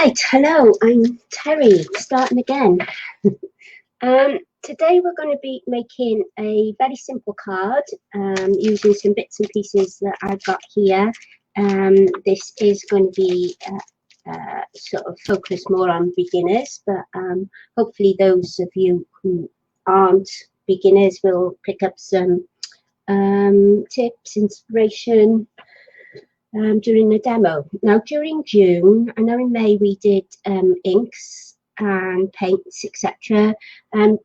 Right, hello, I'm Terry, starting again. Today we're going to be making a very simple card using some bits and pieces that I've got here. This is going to be sort of focused more on beginners, but hopefully those of you who aren't beginners will pick up some tips, inspiration, during the demo. Now during June, I know in May we did inks and paints, etc. And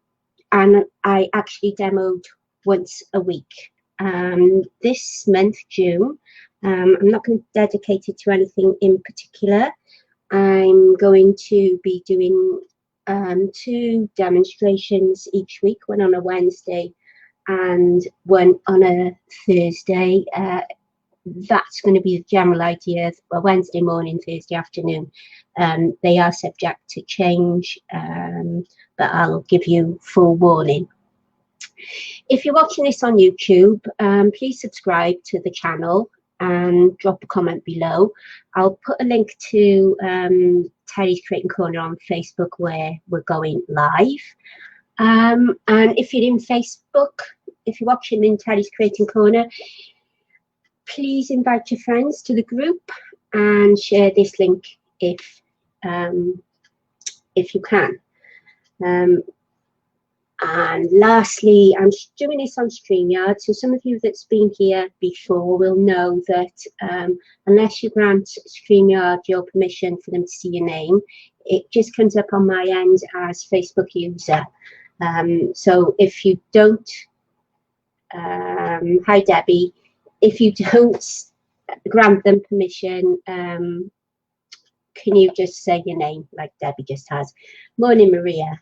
I actually demoed once a week. This month, June, I'm not going to dedicate it to anything in particular. I'm going to be doing 2 demonstrations each week, one on a Wednesday and one on a Thursday. That's going to be the general idea. Well, Wednesday morning, Thursday afternoon. They are subject to change, but I'll give you full warning. If you're watching this on YouTube, please subscribe to the channel and drop a comment below. I'll put a link to Terry's Creating Corner on Facebook where we're going live. And if you're in Facebook, if you're watching in Terry's Creating Corner, please invite your friends to the group and share this link if you can. And lastly, I'm doing this on StreamYard, so some of you that's been here before will know that unless you grant StreamYard your permission for them to see your name, it just comes up on my end as Facebook user. So if you don't, hi Debbie, if you don't grant them permission, can you just say your name like Debbie just has? Morning, Maria.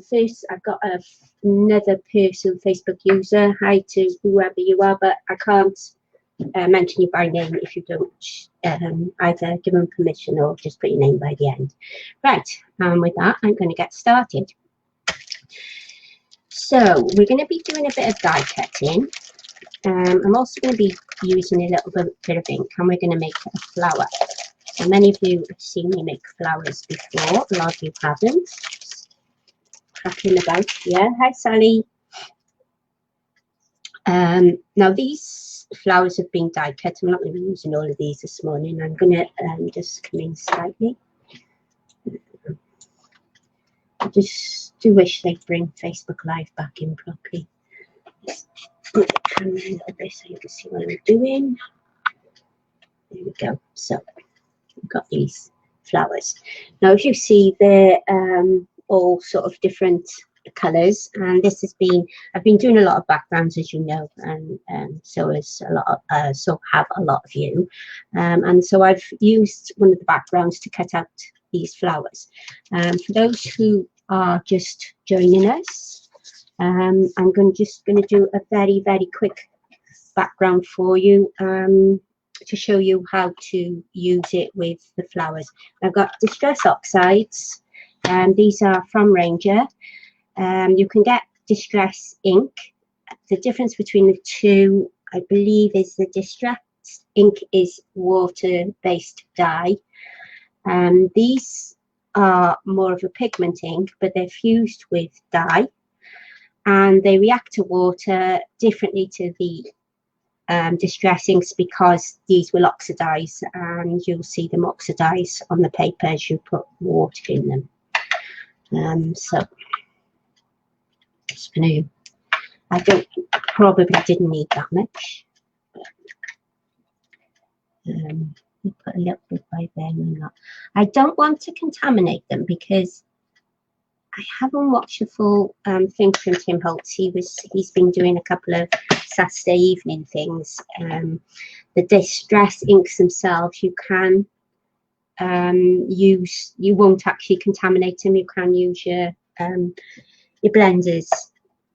First, I've got another person, Facebook user. Hi to whoever you are, but I can't mention you by name if you don't either give them permission or just put your name by the end. Right, with that, I'm going to get started. So we're going to be doing a bit of die cutting. I'm also going to be using a little bit of ink, and we're going to make a flower. So many of you have seen me make flowers before, a lot of you haven't. Cracking about, yeah. Hi Sally. Now these flowers have been die cut. I'm not going to be using all of these this morning. I'm going to just come in slightly. I just do wish they'd bring Facebook Live back in properly. Put the camera a little bit so you can see what I'm doing. There we go. So we've got these flowers. Now, as you see, they're all sort of different colours, and this has been, I've been doing a lot of backgrounds, as you know, and so is a lot of, so have a lot of you, and so I've used one of the backgrounds to cut out these flowers. For those who are just joining us, I'm just going to do a very, very quick background for you to show you how to use it with the flowers. I've got Distress Oxides, and these are from Ranger. You can get Distress ink. The difference between the two, I believe, is the Distress ink is water-based dye. These are more of a pigment ink, but they're fused with dye, and they react to water differently to the Distress inks because these will oxidize, and you'll see them oxidize on the paper as you put water in them. So just gonna, I probably didn't need that much. Put a little bit by then and that. I don't want to contaminate them because I haven't watched the full thing from Tim Holtz. He's been doing a couple of Saturday evening things. The Distress inks themselves, you can use, you won't actually contaminate them. You can use your blenders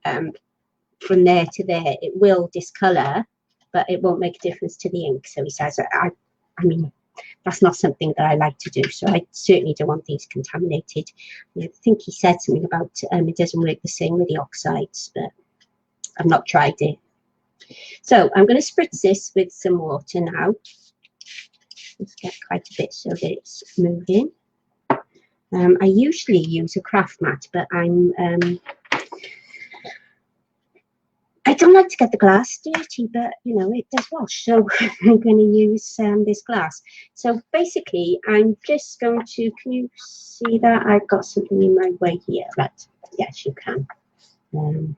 from there to there. It will discolor, but it won't make a difference to the ink. So he says, I mean, that's not something that I like to do, so I certainly don't want these contaminated. I think he said something about it doesn't work the same with the oxides, but I've not tried it. So I'm going to spritz this with some water now. Let's get quite a bit so that it's moving. I usually use a craft mat, but I don't like to get the glass dirty, but you know, it does wash, so I'm going to use this glass. So basically, I'm just going to, can you see that? I've got something in my way here, right? Yes, you can. And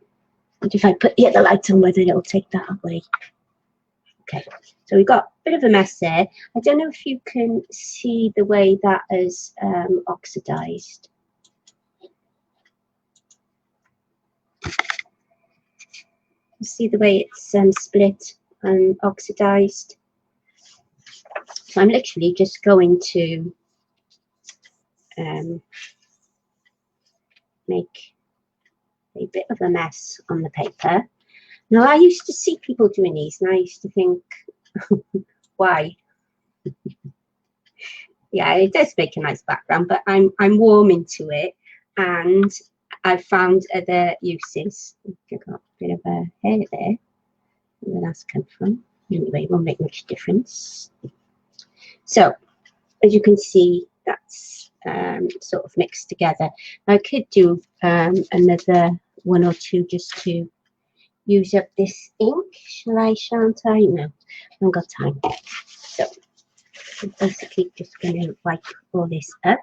if I put the other light on, whether it'll take that away. Okay, so we've got a bit of a mess there. I don't know if you can see the way that is oxidized. See the way it's split and oxidized. So I'm literally just going to make a bit of a mess on the paper. Now, I used to see people doing these and I used to think, why? Yeah, it does make a nice background, but I'm warming to it, and I've found other uses. I've got a bit of a hair there. Where that's come from. Anyway, it won't make much difference. So, as you can see, that's sort of mixed together. I could do another one or two just to use up this ink. Shall I, shan't I? No, I haven't got time. So, I'm basically just going to wipe all this up.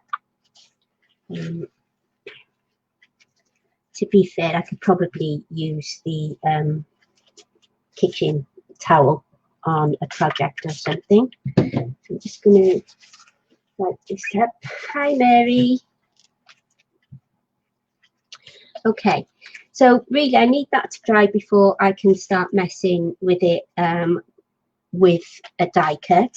To be fair, I could probably use the kitchen towel on a project or something. I'm just going to wipe this up. Hi, Mary. Okay, so really I need that to dry before I can start messing with it with a die cut,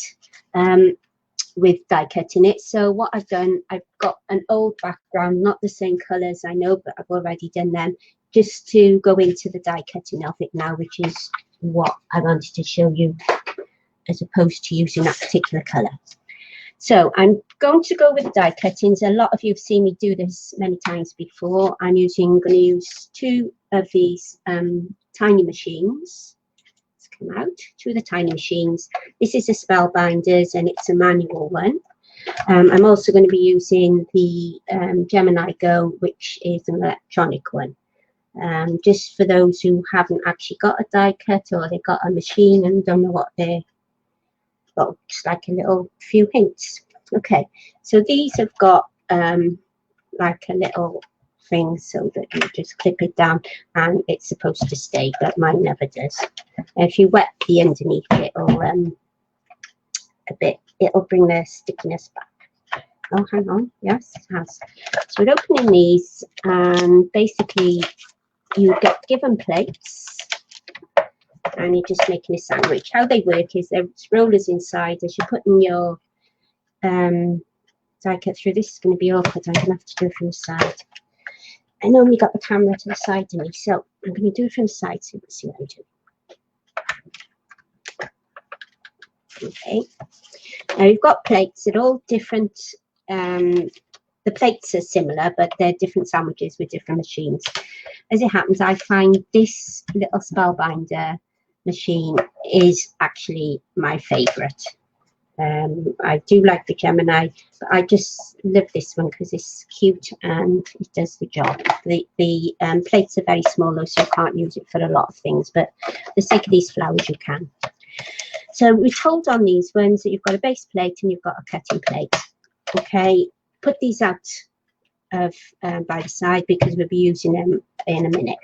with die cutting it. So what I've done, I've got an old background, not the same colours, I know, but I've already done them, just to go into the die cutting of it now, which is what I wanted to show you, as opposed to using that particular colour. So I'm going to go with die cuttings. A lot of you have seen me do this many times before. I'm going to use two of these tiny machines. Let's come out, two of the tiny machines. This is a Spellbinders and it's a manual one. I'm also going to be using the Gemini Go, which is an electronic one. Just for those who haven't actually got a die cut, or they've got a machine and don't know what they're, well, just like a little few hints. Okay, so these have got like a little thing so that you just clip it down and it's supposed to stay, but mine never does. And if you wet the underneath, it'll a bit, it'll bring the stickiness back. Oh, hang on, yes, it has. So we're opening these, and basically you get given plates and you're just making a sandwich. How they work is there's rollers inside. As you're putting your die cut through, this is going to be awkward. I'm going to have to do it from the side. I normally got the camera to the side of me, so I'm going to do it from the side so you can see what I'm doing. Okay, now you've got plates. They're all different. The plates are similar, but they're different sandwiches with different machines. As it happens, I find this little Spellbinder machine is actually my favourite. I do like the Gemini, but I just love this one because it's cute and it does the job. The plates are very small though, so you can't use it for a lot of things, but for the sake of these flowers you can. So we're told on these ones that you've got a base plate and you've got a cutting plate. Okay, put these out of by the side because we'll be using them in a minute.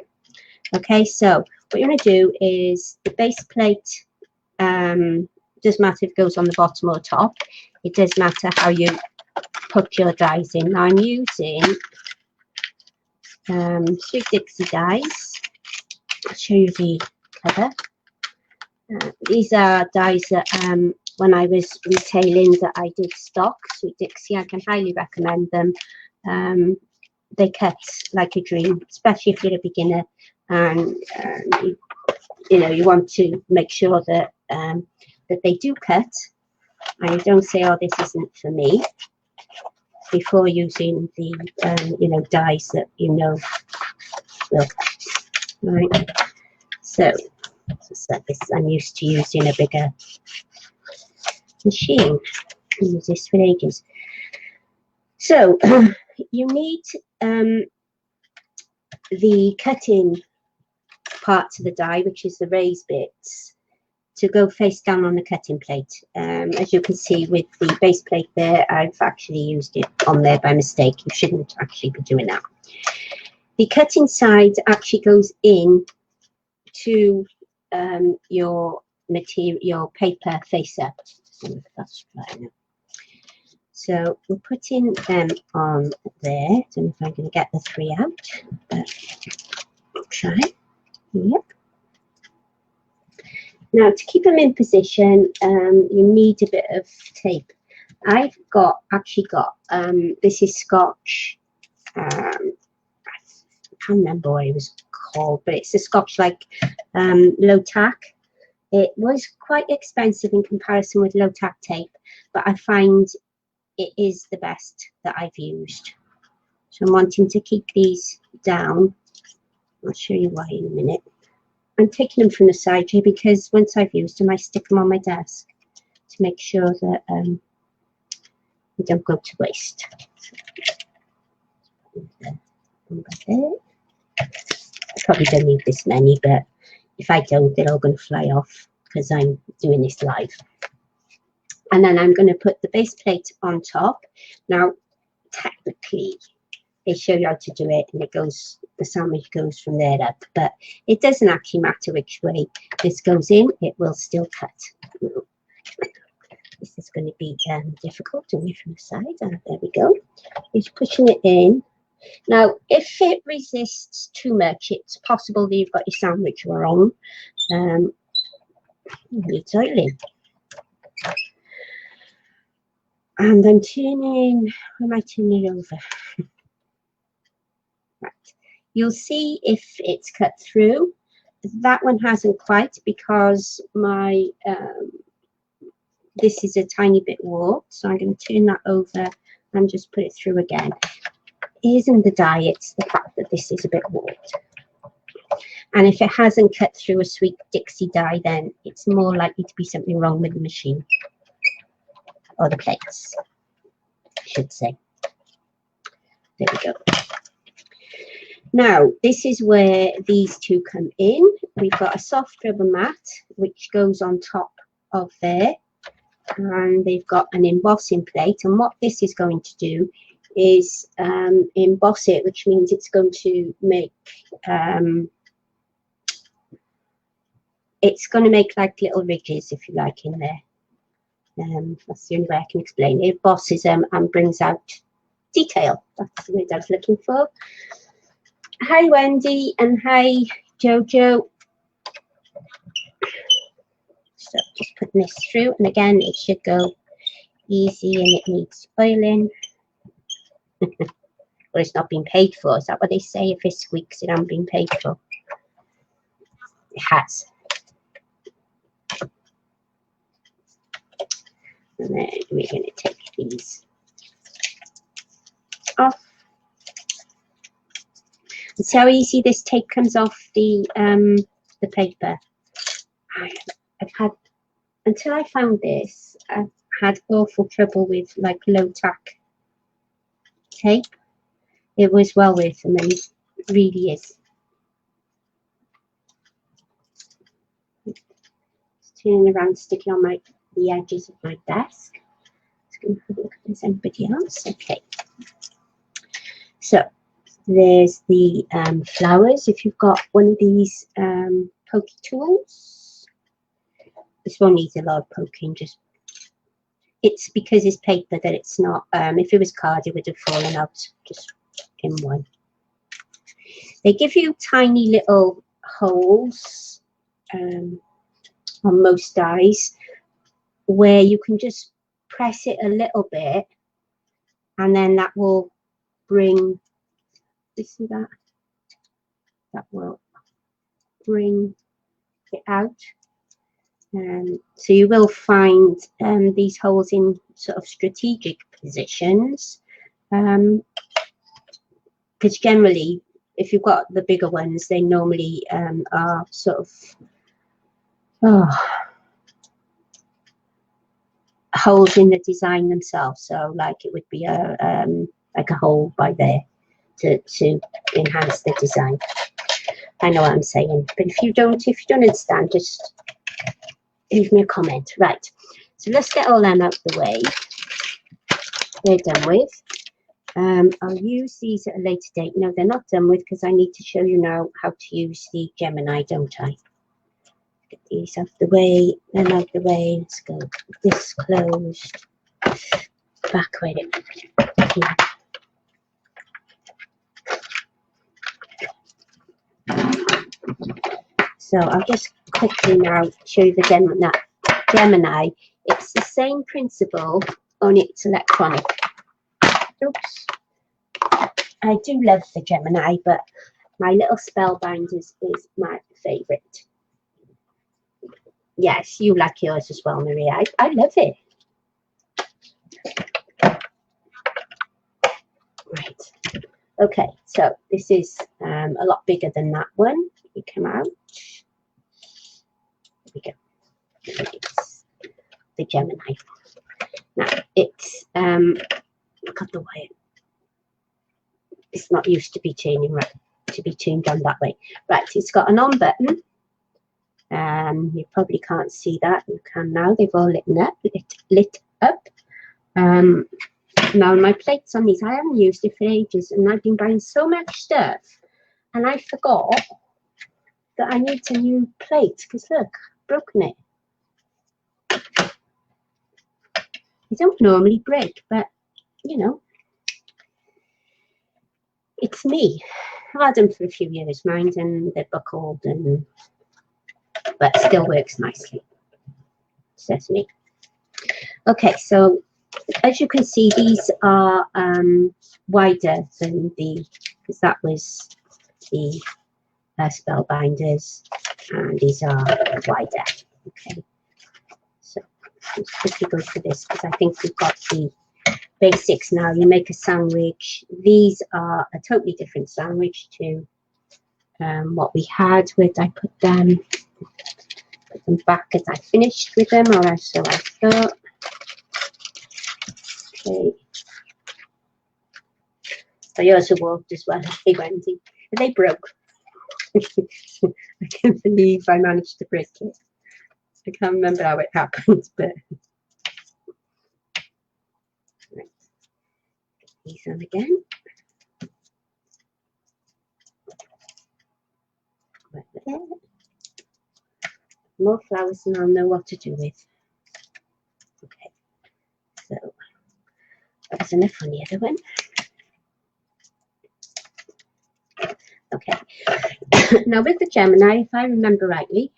Okay, so what you're going to do is the base plate, doesn't matter if it goes on the bottom or top, it does matter how you put your dies in. Now I'm using Sweet Dixie dies. I'll show you the cover. These are dies that when I was retailing that I did stock. Sweet Dixie, I can highly recommend them. They cut like a dream, especially if you're a beginner and you want to make sure that that they do cut, and you don't say, oh, this isn't for me, before using the dies that will cut. Right, so I'm used to using a bigger machine. I use this for ages. So you need the cutting parts of the die, which is the raised bits, to go face down on the cutting plate. As you can see with the base plate there, I've actually used it on there by mistake. You shouldn't actually be doing that. The cutting side actually goes in to your material, your paper face up. That's right now. So we're putting them on there. I don't know if I'm going to get the 3 out, but I'll try. Yep. Now, to keep them in position, you need a bit of tape. I've actually got this is Scotch. I can't remember what it was called, but it's a Scotch like low tack. It was quite expensive in comparison with low tack tape, but I find it is the best that I've used. So I'm wanting to keep these down. I'll show you why in a minute. I'm taking them from the side here because once I've used them, I stick them on my desk to make sure that they don't go to waste. I probably don't need this many, but if I don't, they're all going to fly off because I'm doing this live. And then I'm going to put the base plate on top. Now, technically, they show you how to do it, and it goes, the sandwich goes from there up, but it doesn't actually matter which way this goes in, it will still cut. This is going to be difficult doing it from the side. There we go. Just pushing it in. Now, if it resists too much, it's possible that you've got your sandwich wrong. It's oily. And I'm turning, where am I turning it over? Right. You'll see if it's cut through. That one hasn't quite because my this is a tiny bit warped. So I'm going to turn that over and just put it through again. It isn't the die, it's the fact that this is a bit warped. And if it hasn't cut through a Sweet Dixie die, then it's more likely to be something wrong with the machine. Or the plates, I should say. There we go. Now, this is where these two come in. We've got a soft rubber mat, which goes on top of there. And they've got an embossing plate. And what this is going to do is emboss it, which means it's going to make, like little ridges, if you like, in there. That's the only way I can explain it. It bosses them and brings out detail. That's the word I was looking for. Hi Wendy and hi Jojo. So just putting this through, and again it should go easy and it needs oiling. Well, it's not been paid for. Is that what they say? If it squeaks, it hasn't been paid for. It has. And then we're going to take these off. And see how easy this tape comes off the paper. I've had, until I found this, I've had awful trouble with like low tack tape. It was well worth the money. It really is. Just turning around, sticking on the edges of my desk. Just going to have a look if there's anybody else. Okay. So there's the flowers. If you've got one of these pokey tools, this one needs a lot of poking. Just it's because it's paper that it's not. If it was card, it would have fallen out just in one. They give you tiny little holes on most dies where you can just press it a little bit, and then that will bring. You see that? That will bring it out. So you will find these holes in sort of strategic positions, because generally, if you've got the bigger ones, they normally are sort of holes in the design themselves. So like it would be a like a hole by there to enhance the design. I know what I'm saying, but if you don't understand, just leave me a comment. Right, so let's get all them out of the way. They're done with. I'll use these at a later date. No, they're not done with because I need to show you now how to use the Gemini, don't I? Get these out of the way, them out of the way. Let's go this closed. Back with it. Yeah. So I'll just quickly now show you the Gemini. It's the same principle, only it's electronic. Oops. I do love the Gemini, but my little Spellbinders is my favourite. Yes, you like yours as well, Maria. I love it. Right. Okay, so this is a lot bigger than that one. You come out. There we go. It's the Gemini. Now it's got the wire. It's not used to be turning right, to be tuned on that way. Right, it's got an on button. You probably can't see that. You can now. They've all lit up. Now my plates on these, I haven't used it for ages, and I've been buying so much stuff, and I forgot that I need a new plate because look, I've broken it. They don't normally break, but you know, it's me. I've had them for a few years, mind, and they're buckled, and but it still works nicely. Says me. Okay, so as you can see, these are wider than the, because that was the Spellbinders, and these are wider. Okay, so let's quickly go through this because I think we've got the basics now. You make a sandwich. These are a totally different sandwich to what we had. Where did I put them? Put them back as I finished with them, or so I thought. Okay. So yours are warped as well. Hey Wendy, they broke. I can't believe I managed to break it. I can't remember how it happened, but right. Get these on again. Right there. More flowers than I'll know what to do with. Okay, so that's enough on the other one. Okay, now with the Gemini, if I remember rightly,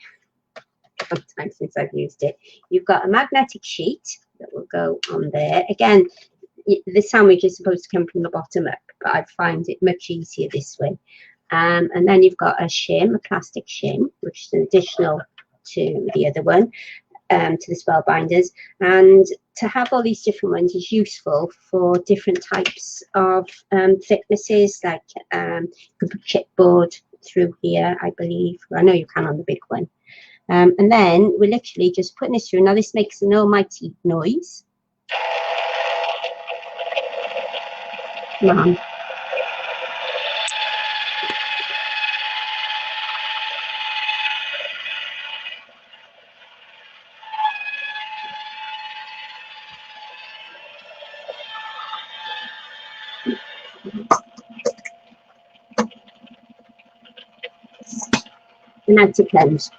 sometime since I've used it, you've got a magnetic sheet that will go on there. Again, the sandwich is supposed to come from the bottom up, but I find it much easier this way. And then you've got a shim, a plastic shim, which is an additional to the other one, to the Spellbinders. And to have all these different ones is useful for different types of thicknesses, like you can put chipboard through here, I believe. Well, I know you can on the big one. And then we're literally just putting this through. Now this makes an almighty noise. Come on. And that's to cleanse.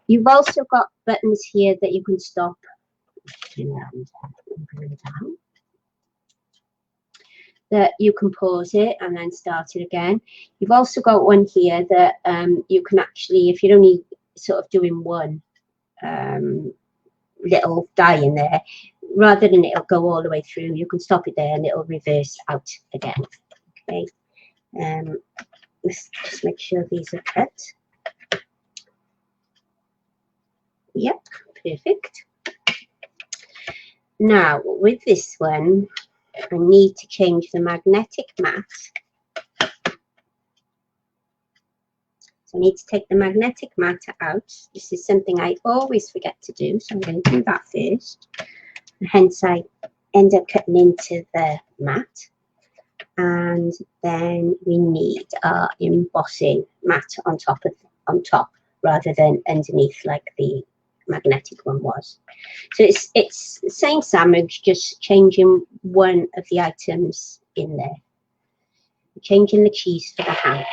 You've also got buttons here that you can stop and down. That you can pause it and then start it again. You've also got one here that you can actually, if you're only sort of doing one little die in there, rather than it'll go all the way through, you can stop it there and it'll reverse out again. Okay, let's just make sure these are cut. Yep, perfect. Now with this one, I need to change the magnetic mat. So I need to take the magnetic mat out. This is something I always forget to do, so I'm going to do that first. Hence I end up cutting into the mat. and then we need our embossing mat on top rather than underneath like the magnetic one was. So it's the same sandwich, just changing one of the items in there, changing the cheese for the ham.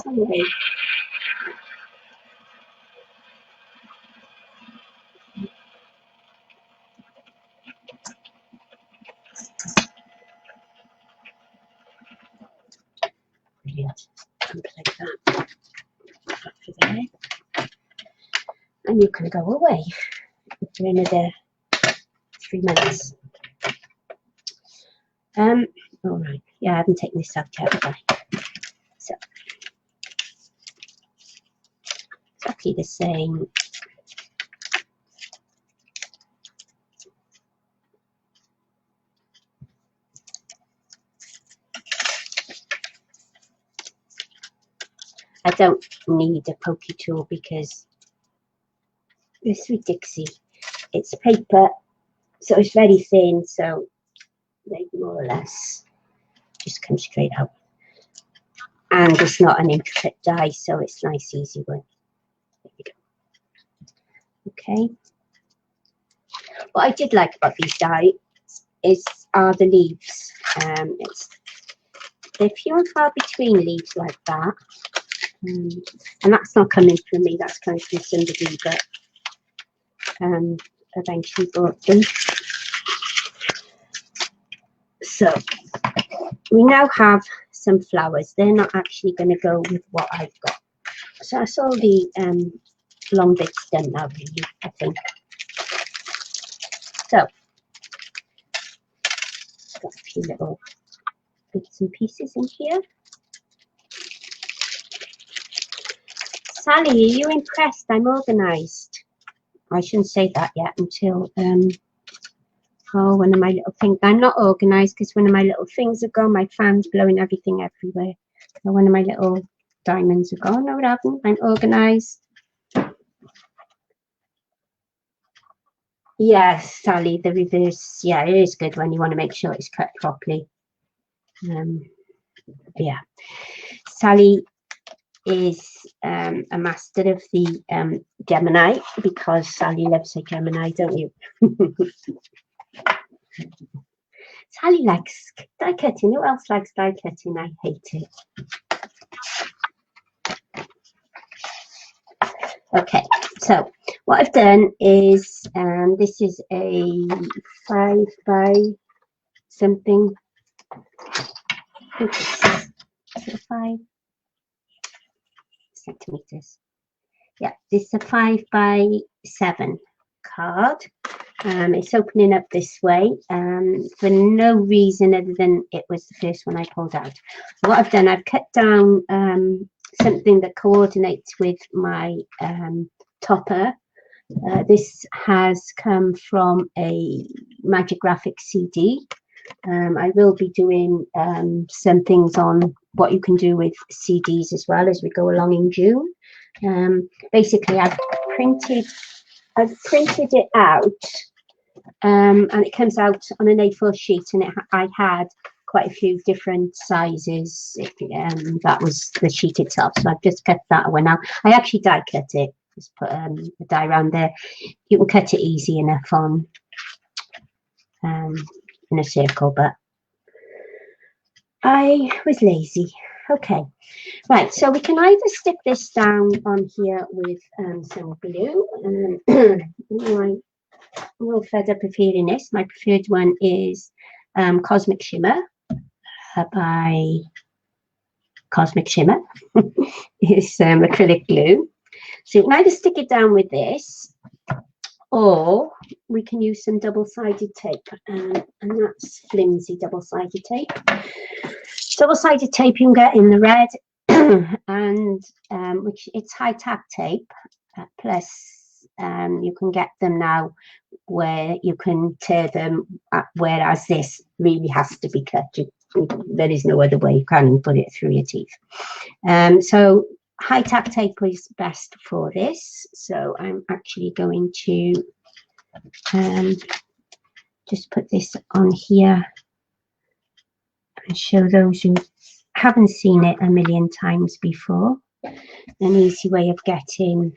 Anyway. Brilliant. Like that. After there. And you can go away for another 3 minutes. All right. Yeah, I haven't taken this out yet, have I? So exactly the same. I don't need a pokey tool because this with Dixie, it's paper, so it's very thin, so they more or less just come straight out. And it's not an intricate die, so it's nice, easy one. There we go. Okay. What I did like about these die are the leaves. They're few and far between leaves like that. And that's not coming from me, that's coming from somebody that eventually bought them. So we now have some flowers. They're not actually going to go with what I've got. So that's all the long bits done now, really, I think. So got a few little bits and pieces in here. Sally, are you impressed? I'm organised. I shouldn't say that yet until oh, one of my little things. I'm not organised because one of my little things are gone. My fan's blowing everything everywhere. So one of my little diamonds are gone. No, it haven't. I'm organised. Yes, Sally, the reverse. Yeah, it is good when you want to make sure it's cut properly. Yeah, Sally is a master of the Gemini, because Sally loves a Gemini, don't you? Sally likes die cutting. Who else likes die cutting? I hate it. Okay, so what I've done is this is a 5 by something. I think it's 5 centimeters. Yeah, this is a 5 by 7 card. It's opening up this way for no reason other than it was the first one I pulled out. What I've done, I've cut down something that coordinates with my topper. This has come from a Magic Graphics CD. I will be doing some things on what you can do with CDs as well as we go along in June. Basically, I've printed it out, and it comes out on an A4 sheet, and I had quite a few different sizes. That was the sheet itself, so I've just cut that one out. I actually die cut it. Just put a die around there. You can cut it easy enough on in a circle, but I was lazy. Okay, right, so we can either stick this down on here with some glue. I'm a little fed up of hearing this. My preferred one is Cosmic Shimmer by Cosmic Shimmer. It's acrylic glue. So you can either stick it down with this, or we can use some double-sided tape, and that's flimsy double-sided tape. Double-sided tape you can get in the red, and which it's high-tack tape, plus you can get them now where you can tear them, whereas this really has to be cut. There is no other way. You can't even put it through your teeth. So high tack tape is best for this, so I'm actually going to just put this on here and show those who haven't seen it a million times before an easy way of getting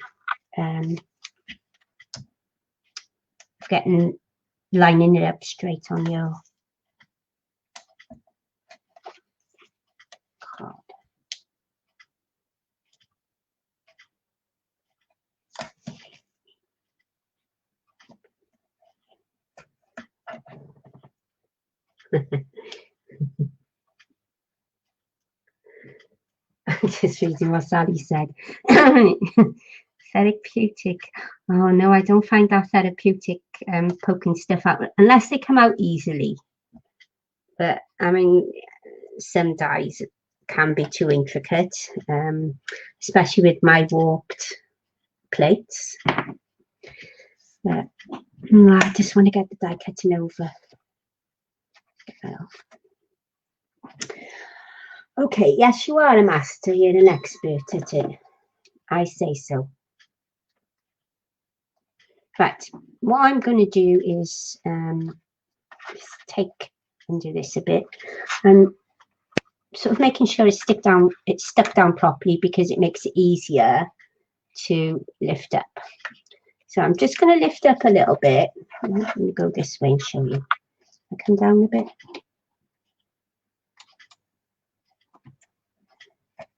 lining it up straight on your card. I'm just reading what Sally said. Therapeutic. Oh no, I don't find that therapeutic, poking stuff out unless they come out easily. But I mean, some dies can be too intricate, especially with my warped plates. But I just want to get the die cutting over. Get that off. Okay, yes, you are a master. You're an expert at it. I say so. Right, what I'm going to do is just take and do this a bit, and sort of making sure it's stuck down properly, because it makes it easier to lift up. So I'm just going to lift up a little bit. Let me go this way and show you. I come down a bit.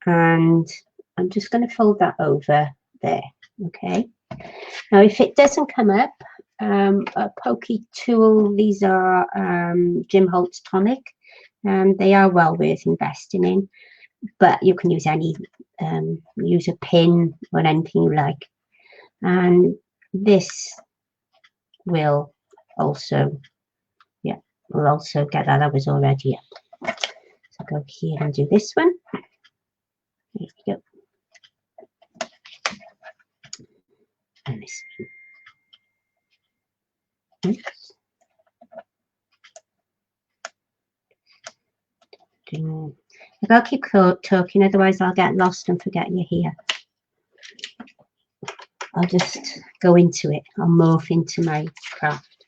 And I'm just going to fold that over there. Okay. Now, if it doesn't come up, a pokey tool, these are Jim Holtz Tonic. They are well worth investing in, but you can use any, use a pin or anything you like. And this will also, yeah, will also get that. That was already up. So go here and do this one. There we go. And this one. Oops. I'll keep talking, otherwise I'll get lost and forget you're here. I'll just go into it. I'll morph into my craft.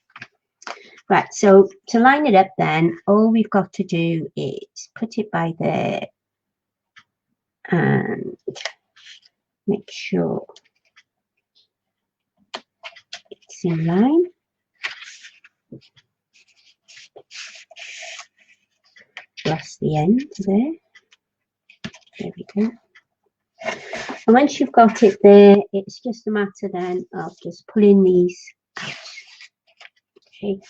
Right, so to line it up then, all we've got to do is put it by there and make sure it's in line. Press the end there. There we go. And once you've got it there, it's just a matter then of just pulling these out. Okay.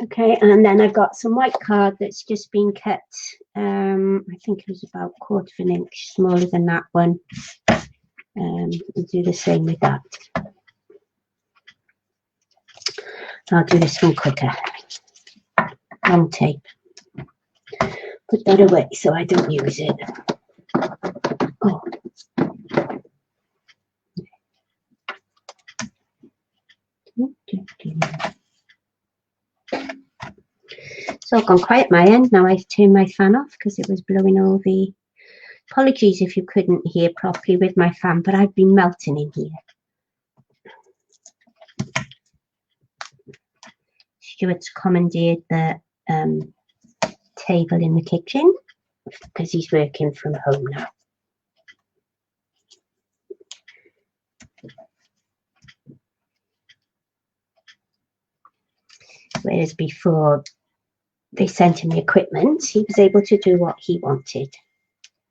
Okay, and then I've got some white card that's just been cut. I think it was about 1/4 of an inch smaller than that one. We'll do the same with that. I'll do this one quicker. Long tape. Put that away so I don't use it. Oh. It's all gone quiet at my end now. I've turned my fan off because it was blowing all the... Apologies if you couldn't hear properly with my fan, but I've been melting in here. Stuart's commandeered the table in the kitchen because he's working from home now. Whereas before they sent him the equipment, he was able to do what he wanted.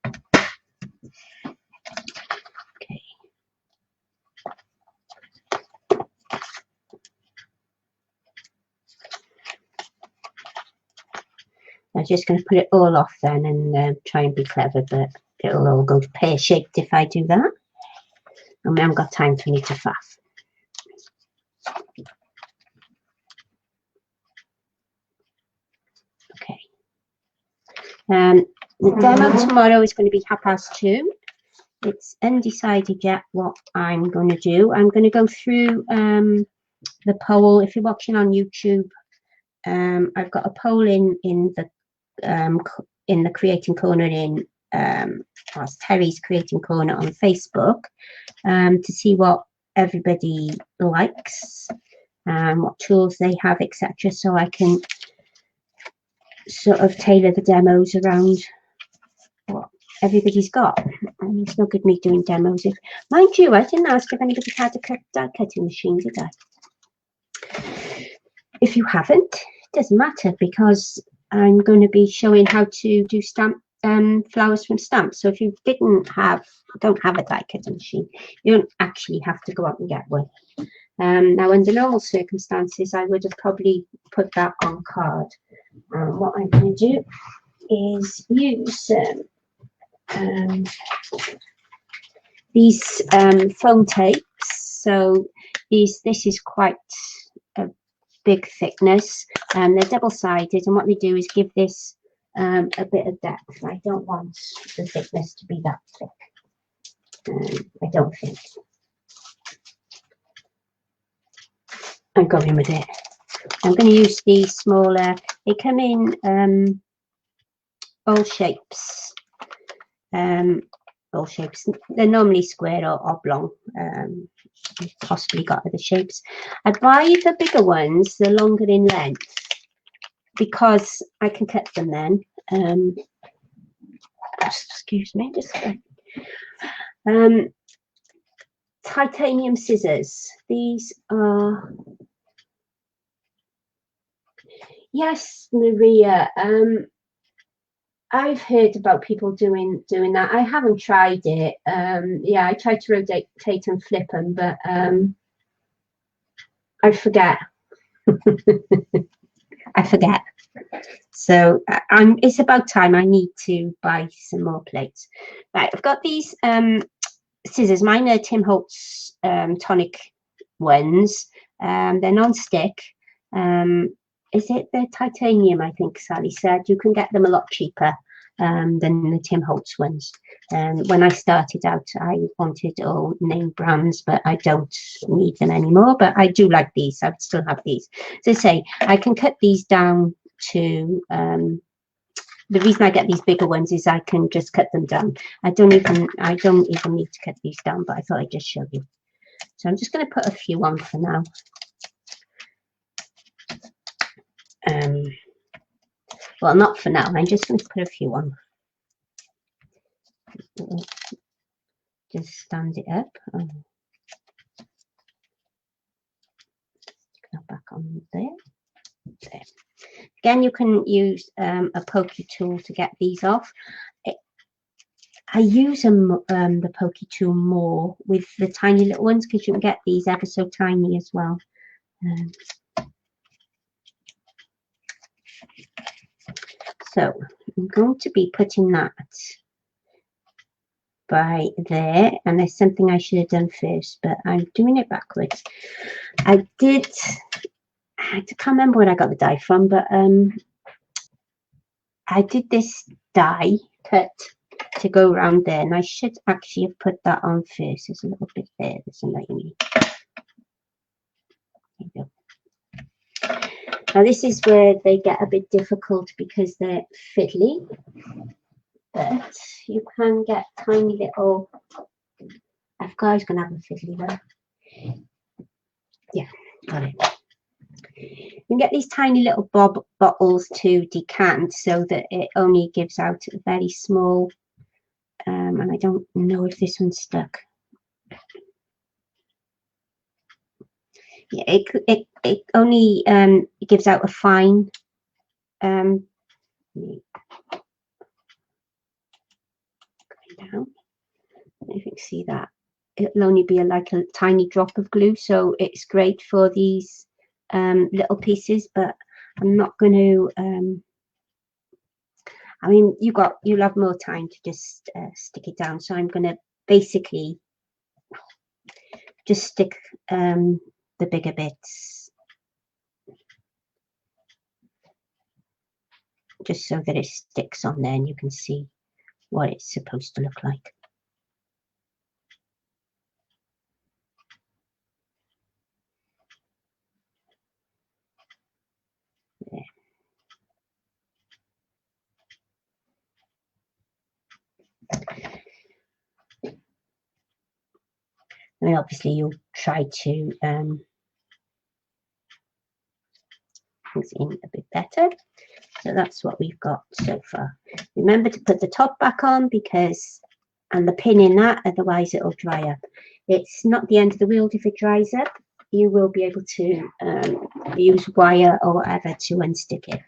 Okay. I'm just going to put it all off then and try and be clever, but it'll all go pear-shaped if I do that. And we haven't got time for me to faff. Okay. The demo tomorrow is going to be 2:30. It's undecided yet what I'm going to do. I'm going to go through the poll. If you're watching on YouTube, I've got a poll in the creating corner in Terry's creating corner on Facebook to see what everybody likes, what tools they have, etc. So I can sort of tailor the demos around what everybody's got. And it's no good me doing demos if, mind you, I didn't ask if anybody had a die cutting machine, did I? If you haven't, it doesn't matter, because I'm going to be showing how to do stamp flowers from stamps. So if you don't have a die cutting machine, you don't actually have to go out and get one. Now, under normal circumstances, I would have probably put that on card. What I'm going to do is use these foam tapes. So this is quite a big thickness, and they're double-sided, and what they do is give this a bit of depth. I don't want the thickness to be that thick. I don't think. I'm going with it. I'm going to use these smaller. They come in all shapes. All shapes. They're normally square or oblong. You've possibly got other shapes. I'd buy the bigger ones, the longer in length, because I can cut them then. Excuse me, just a second. Titanium scissors. These are, yes, Maria. I've heard about people doing that. I haven't tried it. Yeah, I tried to rotate and flip them, but I forget. I forget. So it's about time I need to buy some more plates. Right, I've got these scissors. Mine are Tim Holtz tonic ones. They're non-stick. Is it the titanium? I think Sally said you can get them a lot cheaper than the Tim Holtz ones. When I started out, I wanted all name brands, but I don't need them anymore. But I do like these. I would still have these. So I say I can cut these down to. The reason I get these bigger ones is I can just cut them down. I don't even need to cut these down, but I thought I'd just show you. So I'm just going to put a few on for now. Well, not for now. I'm just going to put a few on. Just stand it up. Back on there. There. Again, you can use a pokey tool to get these off. I use the pokey tool more with the tiny little ones because you can get these ever so tiny as well. So I'm going to be putting that by there, and there's something I should have done first, but I'm doing it backwards. I can't remember where I got the die from, but I did this die cut to go around there, and I should actually have put that on first. There's a little bit there, there's a lining. There you go. Now this is where they get a bit difficult because they're fiddly, but you can get tiny little. I've got, I was going to have a fiddly one. Yeah, got it. You can get these tiny little bottles to decant so that it only gives out a very small, and I don't know if this one's stuck. Yeah, it only it gives out a fine. Going down. If you can see that, it'll only be like a tiny drop of glue, so it's great for these little pieces. But I'm not going to. I mean, you'll have more time to just stick it down. So I'm going to basically just stick the bigger bits, just so that it sticks on there and you can see what it's supposed to look like. There. I mean, obviously you'll try to things in a bit better. So that's what we've got so far. Remember to put the top back on and the pin in that, otherwise it'll dry up. It's not the end of the world if it dries up. You will be able to use wire or whatever to unstick it.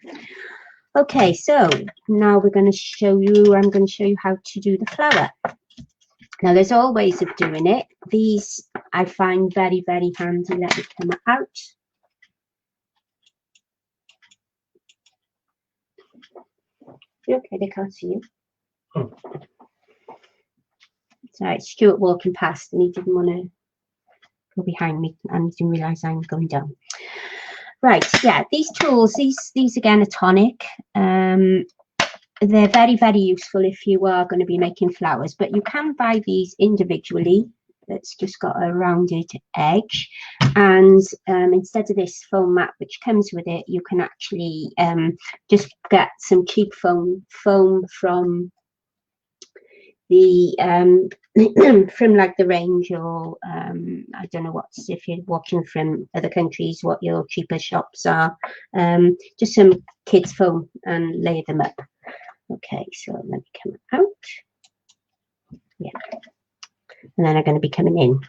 Okay, so now I'm going to show you how to do the flower. Now there's all ways of doing it. These I find very, very handy. Let me come out. Okay, they can't see you. Oh. Sorry, Stuart walking past and he didn't want to go behind me and didn't realise I'm going down. Right, yeah, these tools, these again are tonic. They're very, very useful if you are going to be making flowers, but you can buy these individually. It's just got a rounded edge, and instead of this foam mat which comes with it, you can actually just get some cheap foam from the from like the range, or I don't know if you're watching from other countries what your cheaper shops are. Just some kids foam and lay them up. Okay, so let me come out. Yeah, and then I'm going to be coming in.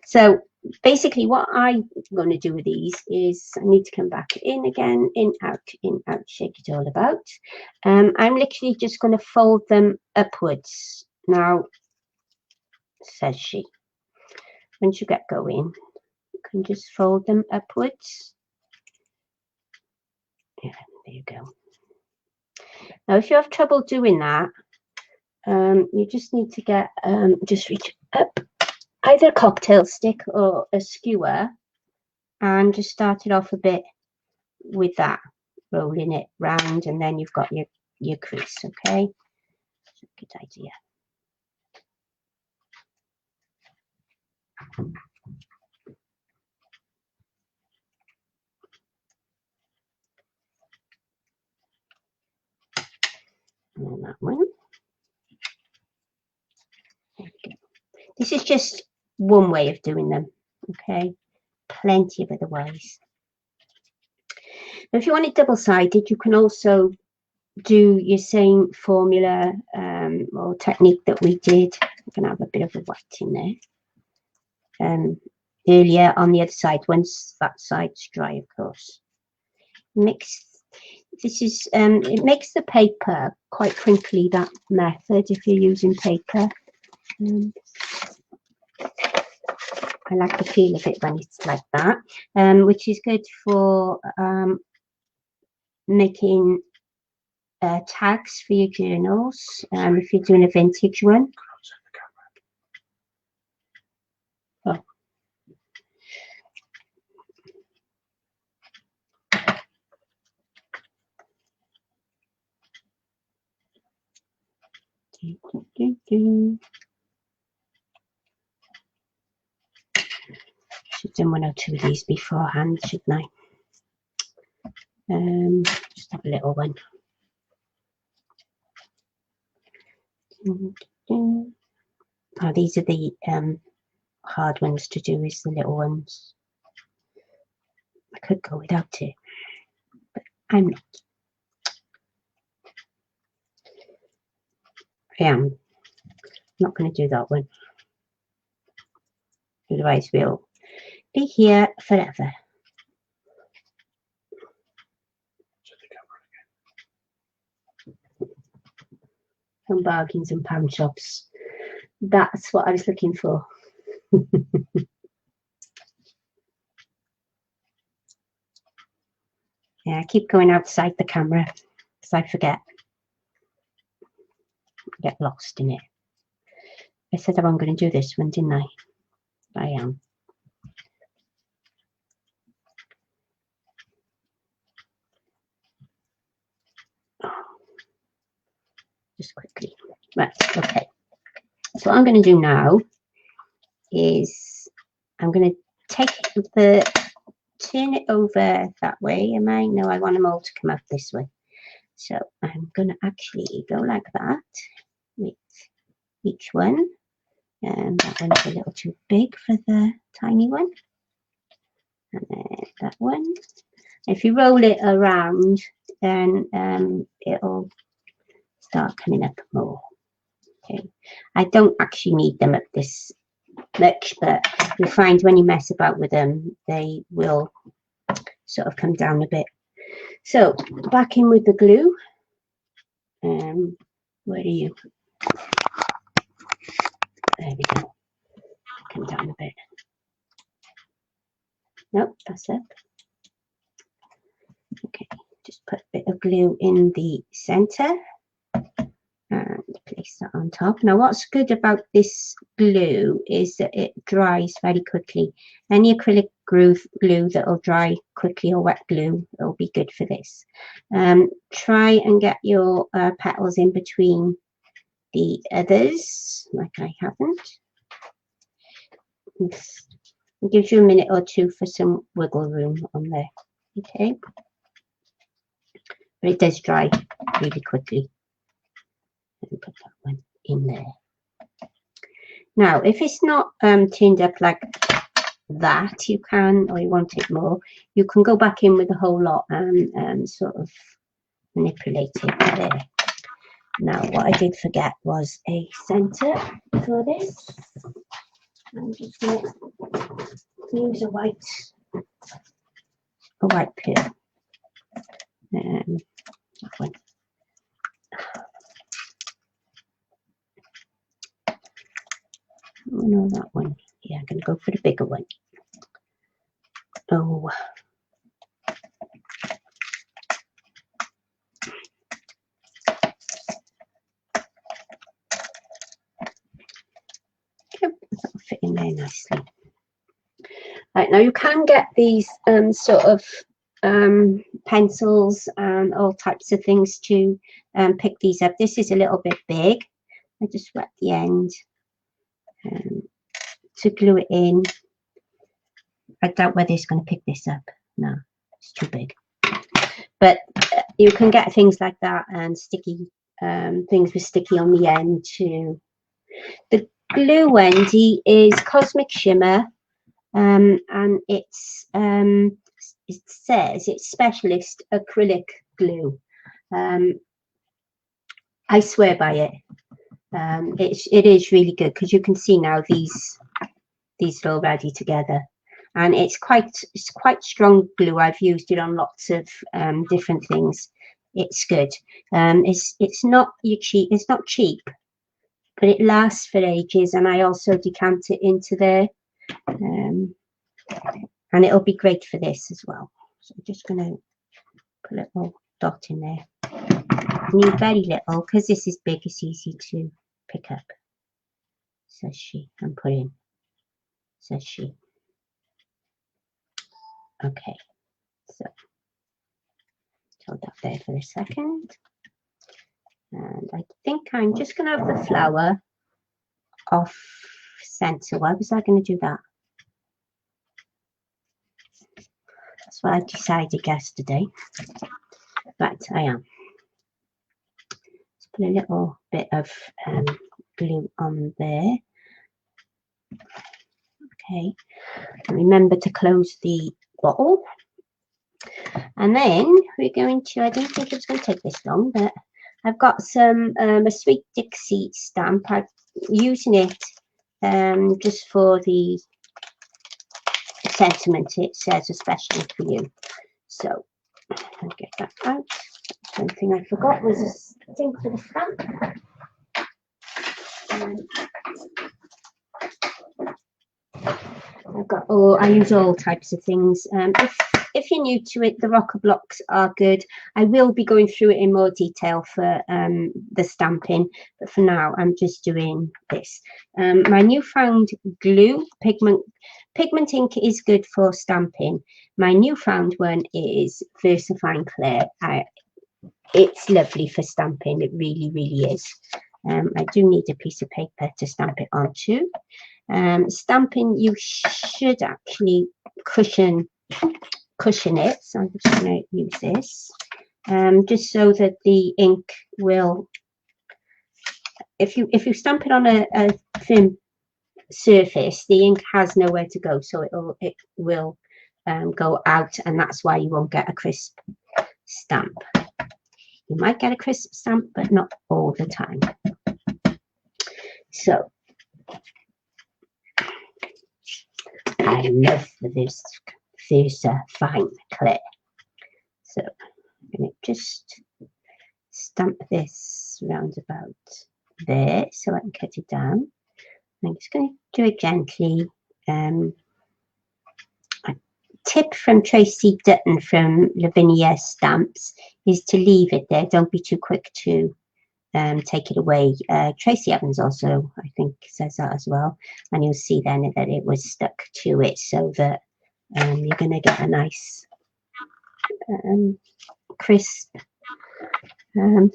So basically what I'm going to do with these is I need to come back in again, in, out, shake it all about. I'm literally just going to fold them upwards. Now, says she, once you get going, you can just fold them upwards. Yeah, there you go. Now, if you have trouble doing that, you just need to get, just reach up, either a cocktail stick or a skewer, and just start it off a bit with that, rolling it round, and then you've got your crease. Okay, good idea. And that one. There we go. This is just one way of doing them. Okay, plenty of other ways. Now, if you want it double-sided, you can also do your same formula or technique that we did. I'm going to have a bit of a white in there. Earlier on the other side, once that side's dry, of course. This is it makes the paper quite crinkly, that method, if you're using paper. I like the feel of it when it's like that, which is good for making tags for your journals, if you're doing a vintage one. Oh. Should have done one or two of these beforehand, shouldn't I? Just have a little one. Oh, these are the hard ones to do, is the little ones. I could go without it, but I'm not. I am not going to do that one. Otherwise, we'll be here forever. Home bargains and pound shops. That's what I was looking for. Yeah, I keep going outside the camera because I forget. Get lost in it. I said I wasn't going to do this one, didn't I? I am. Just quickly. Right, okay. So what I'm going to do now is I'm going to turn it over that way. Am I? No, I want them all to come out this way. So I'm going to actually go like that with each one, That one's a little too big for the tiny one. And then that one. If you roll it around, then it'll start coming up more. Okay, I don't actually need them up this much, but you find when you mess about with them, they will sort of come down a bit. So back in with the glue. Where are you? There we go. Come down a bit. Nope, that's it. Okay, just put a bit of glue in the center and place that on top. Now what's good about this glue is that it dries very quickly. Any acrylic glue that will dry quickly, or wet glue, will be good for this. Try and get your petals in between the others, like I haven't. It gives you a minute or two for some wiggle room on there. Okay, but it does dry really quickly. And put that one in there. Now, if it's not turned up like that, you can, or you want it more, you can go back in with the whole lot and sort of manipulate it there. Now, what I did forget was a center for this. I'm just going to use a white peel. That one. Oh, no, that one. Yeah, I'm going to go for the bigger one. Oh. That'll fit in there nicely. Right, now you can get these sort of pencils and all types of things to pick these up. This is a little bit big. I just wet the end to glue it in. I doubt whether it's going to pick this up. No, it's too big. But you can get things like that and sticky things with sticky on the end too. The glue, Wendy, is Cosmic Shimmer, and it's it says it's specialist acrylic glue. I swear by it. It is really good, because you can see now these are already together, and it's quite strong glue. I've used it on lots of different things. It's good. It's not cheap. It's not cheap, but it lasts for ages. And I also decant it into there, and it'll be great for this as well. So I'm just going to put a little dot in there. I need very little, because this is big. It's easy to pick up. Says she. And put in. Says she. Okay. So hold that there for a second. And I think I'm just going to have the flower off center. Why was I going to do that? That's what I decided yesterday. But I am. Let's put a little bit of glue on there. Okay. And remember to close the bottle. And then we're going to, I don't think it's going to take this long, but I've got some a Sweet Dixie stamp. I'm using it just for the sentiment. It says especially for you. So I'll get that out. One thing I forgot was a thing for the stamp. I use all types of things. If you're new to it, the rocker blocks are good. I will be going through it in more detail for the stamping, but for now I'm just doing this. My newfound glue, pigment ink is good for stamping. My newfound one is VersaFine Clear. It's lovely for stamping. It really, really is. I do need a piece of paper to stamp it onto. Stamping, you should actually cushion it. So I'm just going to use this, just so that the ink will. If you stamp it on a thin surface, the ink has nowhere to go, so it will go out, and that's why you won't get a crisp stamp. You might get a crisp stamp, but not all the time. So I love this fine clay. So I'm going to just stamp this round about there so I can cut it down. I'm just going to do it gently. A tip from Tracy Dutton from Lavinia Stamps is to leave it there. Don't be too quick to take it away. Tracy Evans also, I think, says that as well. And you'll see then that it was stuck to it, so that you're going to get a nice crisp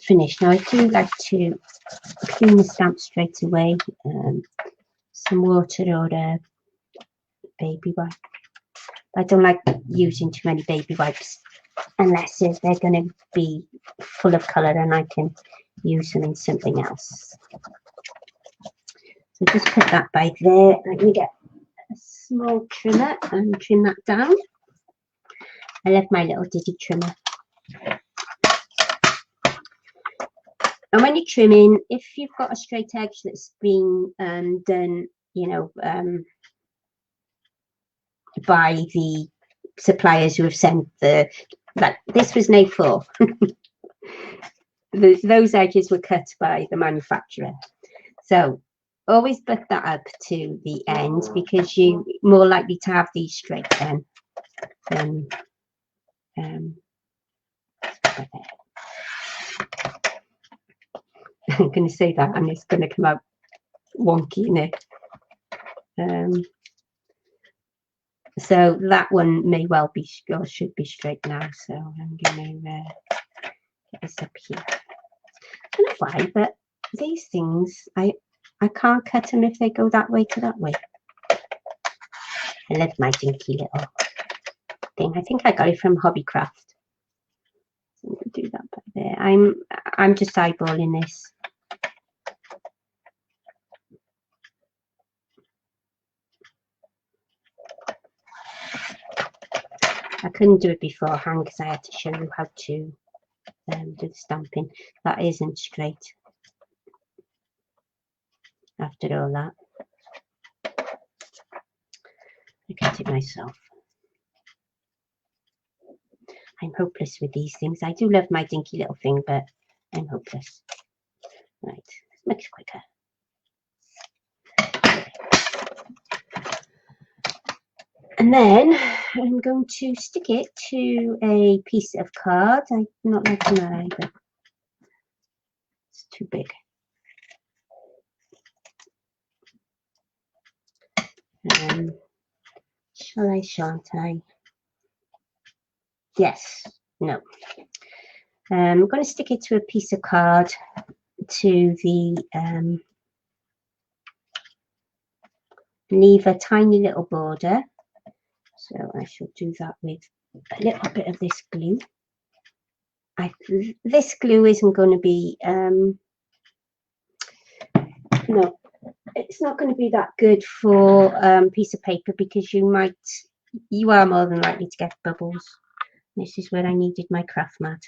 finish. Now I do like to clean the stamp straight away. Some water or a baby wipe. I don't like using too many baby wipes unless they're going to be full of colour, and I can use them in something else. So just put that by there. I'm going to get a small trimmer and trim that down. I love my little diddy trimmer. And when you're trimming, if you've got a straight edge that's been done, you know, by the suppliers who have sent like this was an A4. Those edges were cut by the manufacturer. So always butt that up to the end, because you're more likely to have these straight then than I'm going to say that and it's going to come out wonky, isn't it? So that one may well be, or should be straight now. So I'm going to get this up here. I don't know why, but these things, I can't cut them if they go that way to that way. I love my dinky little thing. I think I got it from Hobbycraft. So I'm going to do that back there. I'm just eyeballing this. I couldn't do it beforehand because I had to show you how to do the stamping. That isn't straight after all that. I cut it myself. I'm hopeless with these things. I do love my dinky little thing, but I'm hopeless. Right, let's make it quicker. And then I'm going to stick it to a piece of card. I'm not liking that either. It's too big. Shall I, shan't I? Yes, no. I'm going to stick it to a piece of card to the leave a tiny little border. So I shall do that with a little bit of this glue. This glue isn't going to be no, it's not going to be that good for piece of paper, because you are more than likely to get bubbles. This is where I needed my craft mat.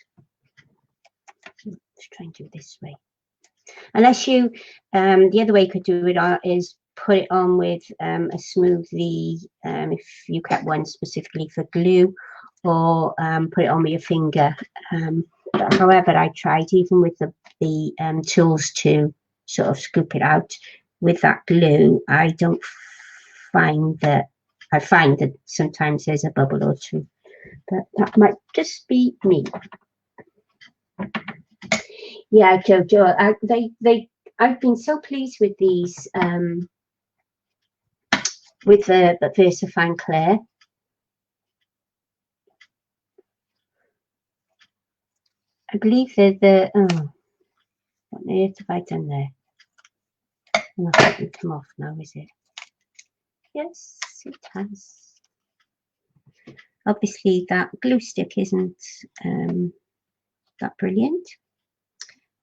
Let's try and do it this way. Unless you, the other way you could do it is put it on with a smoothie, if you kept one specifically for glue, or put it on with your finger. But however I tried, even with the tools to sort of scoop it out with that glue, I don't find that, I find that sometimes there's a bubble or two, but that might just be me. Yeah, Jojo, I've been so pleased with these, with the VersaFine Clay. I believe they're oh, what on earth have I done there? Nothing can come off now, is it? Yes, it has. Obviously, that glue stick isn't that brilliant.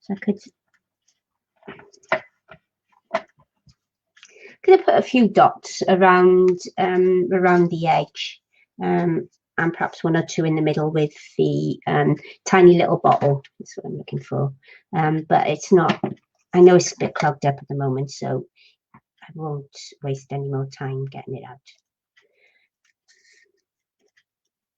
So I could. going to put a few dots around around the edge, and perhaps one or two in the middle with the tiny little bottle. That's what I'm looking for. But it's not. I know it's a bit clogged up at the moment, so I won't waste any more time getting it out.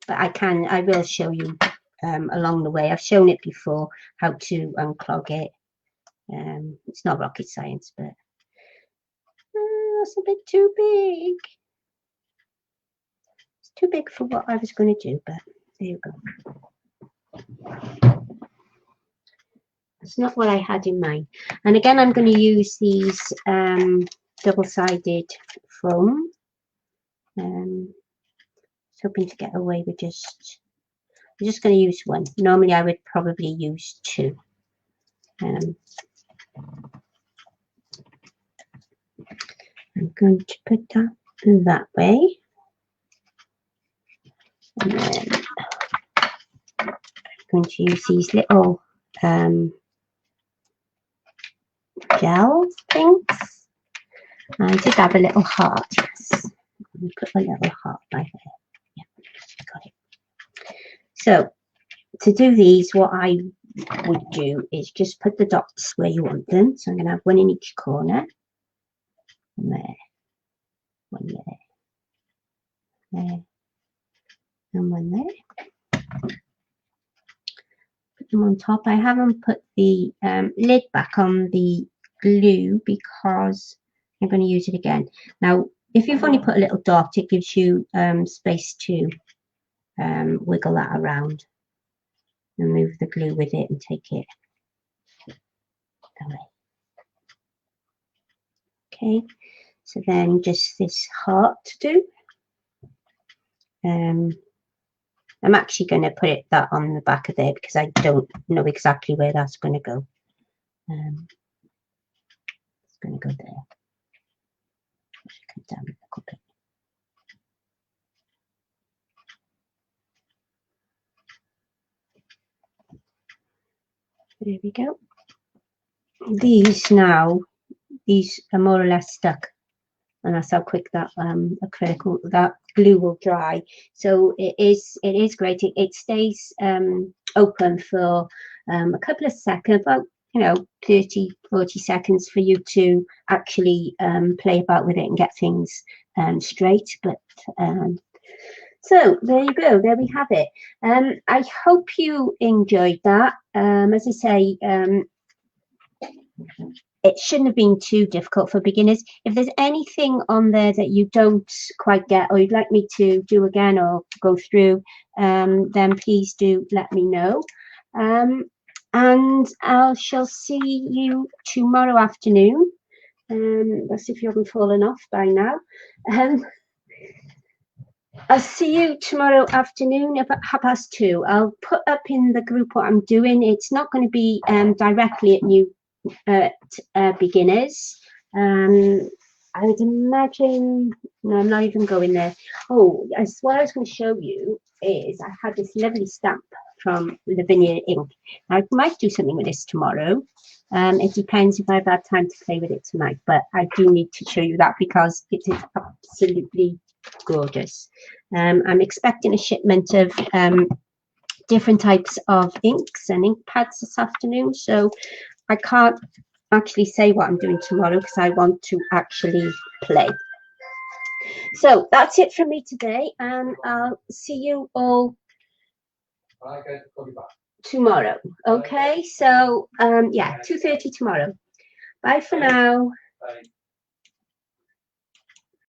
But I will show you along the way. I've shown it before how to unclog it. It's not rocket science, but it's a bit too big. It's too big for what I was going to do, but there you go. It's not what I had in mind. And again, I'm going to use these double-sided foam. Hoping to get away with I'm just going to use one. Normally I would probably use two. I'm going to put that way, and then I'm going to use these little gel things. I did have a little heart, yes. Let me put a little heart right there. Yeah, got it. So to do these, what I would do is just put the dots where you want them. So I'm going to have one in each corner. One there, one there, and one there. Put them on top. I haven't put the lid back on the glue because I'm going to use it again. Now, if you've only put a little dot, it gives you space to wiggle that around and move the glue with it and take it away. Okay, so then just this heart to do. I'm actually going to put that on the back of there because I don't know exactly where that's going to go. It's going to go there. Come down a little bit. There we go. These are more or less stuck, and that's how quick that acrylic, that glue will dry. So it is great. It stays open for a couple of seconds, about 30-40 seconds for you to actually play about with it and get things straight. But so there you go, there we have it. I hope you enjoyed that. As I say, it shouldn't have been too difficult for beginners. If there's anything on there that you don't quite get or you'd like me to do again or go through, then please do let me know. And I shall see you tomorrow afternoon. Let's see if you haven't fallen off by now. I'll see you tomorrow afternoon about 2:30. I'll put up in the group what I'm doing. It's not going to be directly at new beginners. I would imagine, no, I'm not even going there. Oh, what I was going to show you is I had this lovely stamp from Lavinia Ink. I might do something with this tomorrow. It depends if I've had time to play with it tonight, but I do need to show you that because it is absolutely gorgeous. I'm expecting a shipment of different types of inks and ink pads this afternoon, so I can't actually say what I'm doing tomorrow because I want to actually play. So that's it from me today, and I'll see you all tomorrow. Okay, so yeah, 2:30 tomorrow. Bye for now. Bye.